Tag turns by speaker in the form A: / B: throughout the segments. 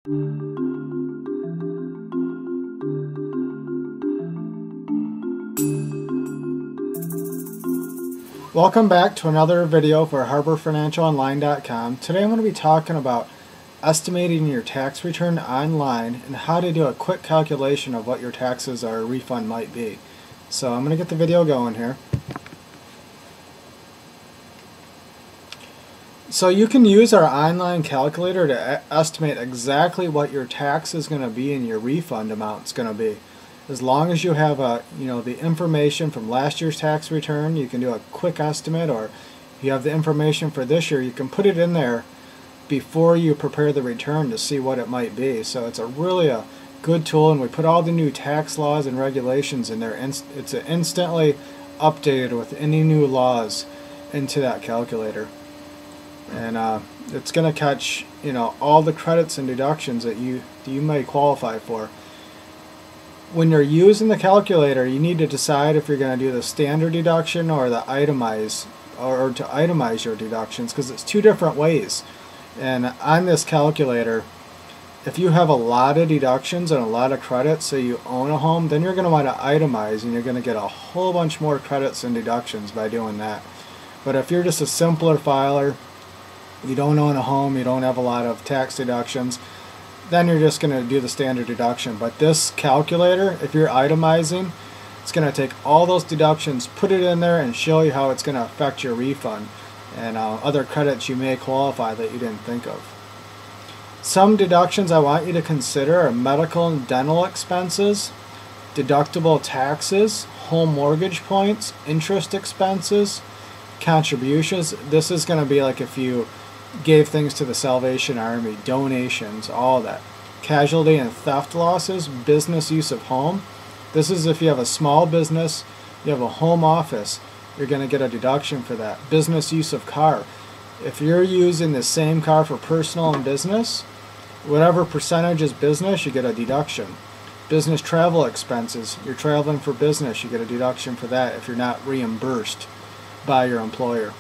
A: Welcome back to another video for HarborFinancialOnline.com. Today I'm going to be talking about estimating your tax return online and how to do a quick calculation of what your taxes or refund might be. So I'm going to get the video going here. So you can use our online calculator to estimate exactly what your tax is going to be and your refund amount is going to be. As long as you have the information from last year's tax return, you can do a quick estimate, or if you have the information for this year, you can put it in there before you prepare the return to see what it might be. So it's really a good tool, and we put all the new tax laws and regulations in there. It's instantly updated with any new laws into that calculator. And it's going to catch all the credits and deductions that you may qualify for. When you're using the calculator, you need to decide if you're going to do the standard deduction or the itemize, or to itemize your deductions, because it's two different ways. And on this calculator, if you have a lot of deductions and a lot of credits, so you own a home, then you're going to want to itemize, and you're going to get a whole bunch more credits and deductions by doing that. But if you're just a simpler filer, you don't own a home, you don't have a lot of tax deductions, then you're just going to do the standard deduction. But this calculator, if you're itemizing, it's going to take all those deductions, put it in there, and show you how it's going to affect your refund and other credits you may qualify that you didn't think of. Some deductions I want you to consider are medical and dental expenses, deductible taxes, home mortgage points, interest expenses, contributions. This is going to be like if you gave things to the Salvation Army, donations, all that. Casualty and theft losses, business use of home. This is if you have a small business, you have a home office, you're going to get a deduction for that. Business use of car. If you're using the same car for personal and business, whatever percentage is business, you get a deduction. Business travel expenses. You're traveling for business, you get a deduction for that if you're not reimbursed by your employer.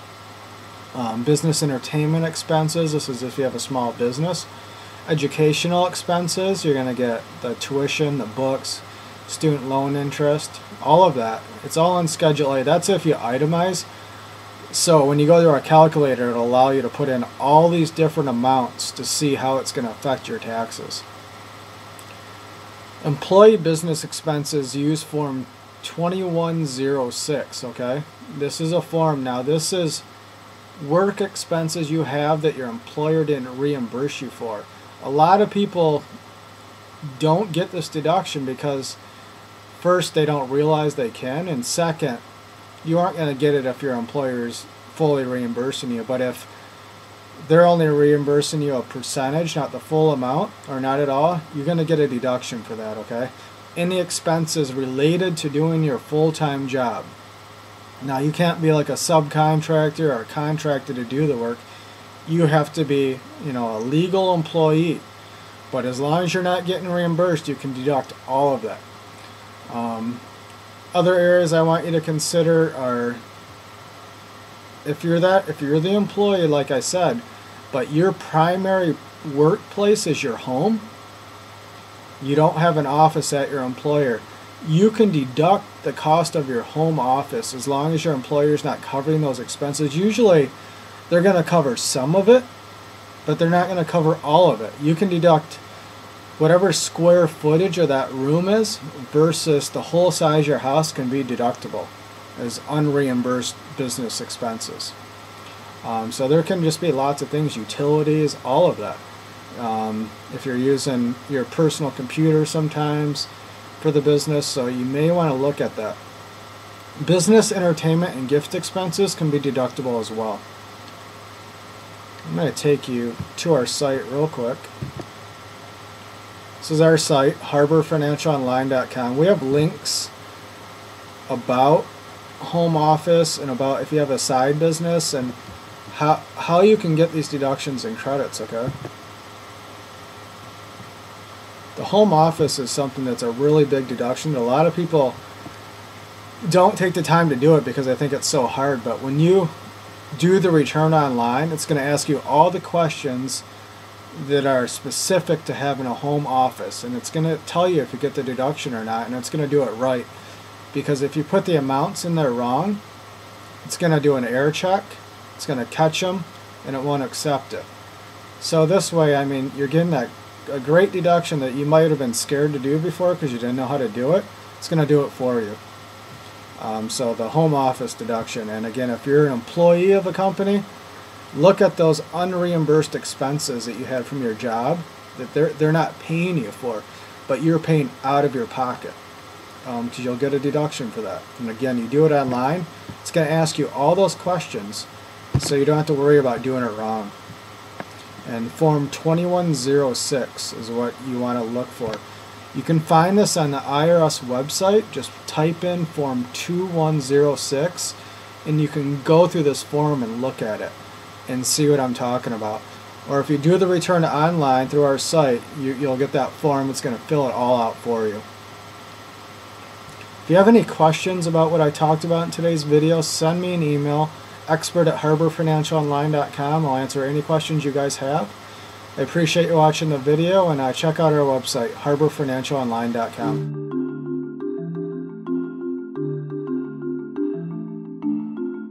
A: Business entertainment expenses, this is if you have a small business. Educational expenses, you're going to get the tuition, the books, student loan interest, all of that. It's all on Schedule A. That's if you itemize. So when you go to our calculator, it'll allow you to put in all these different amounts to see how it's going to affect your taxes. Employee business expenses, use Form 2106, okay? This is a form. Now this is work expenses you have that your employer didn't reimburse you for. A lot of people don't get this deduction because first, they don't realize they can, and second, you aren't going to get it if your employer's fully reimbursing you. But if they're only reimbursing you a percentage, not the full amount, or not at all, you're going to get a deduction for that, okay? Any expenses related to doing your full-time job. Now, you can't be like a subcontractor or a contractor to do the work. You have to be, a legal employee. But as long as you're not getting reimbursed, you can deduct all of that. Other areas I want you to consider are if you're the employee, like I said, but your primary workplace is your home, you don't have an office at your employer, you can deduct the cost of your home office as long as your employer is not covering those expenses. Usually they're going to cover some of it, but they're not going to cover all of it. You can deduct whatever square footage of that room is versus the whole size of your house can be deductible as unreimbursed business expenses. So there can just be lots of things, utilities, all of that. If you're using your personal computer sometimes for the business, so you may want to look at that. Business, entertainment, and gift expenses can be deductible as well. I'm going to take you to our site real quick. This is our site, HarborFinancialOnline.com. We have links about home office and about if you have a side business and how you can get these deductions and credits, okay? The home office is something that's a really big deduction. A lot of people don't take the time to do it because I think it's so hard, but when you do the return online, it's going to ask you all the questions that are specific to having a home office, and it's going to tell you if you get the deduction or not, and it's going to do it right. Because if you put the amounts in there wrong, it's going to do an error check, it's going to catch them, and it won't accept it. So this way, I mean, you're getting a great deduction that you might have been scared to do before because you didn't know how to do it. It's going to do it for you. So the home office deduction, and again, if you're an employee of a company, look at those unreimbursed expenses that you had from your job that they're not paying you for, but you're paying out of your pocket, because you'll get a deduction for that. And again, you do it online, it's going to ask you all those questions, so you don't have to worry about doing it wrong. And Form 2106 is what you want to look for. You can find this on the IRS website. Just type in Form 2106, and you can go through this form and look at it and see what I'm talking about. Or if you do the return online through our site, you'll get that form. It's going to fill it all out for you. If you have any questions about what I talked about in today's video, send me an email, expert@harborfinancialonline.com. I'll answer any questions you guys have. I appreciate you watching the video, and check out our website, harborfinancialonline.com.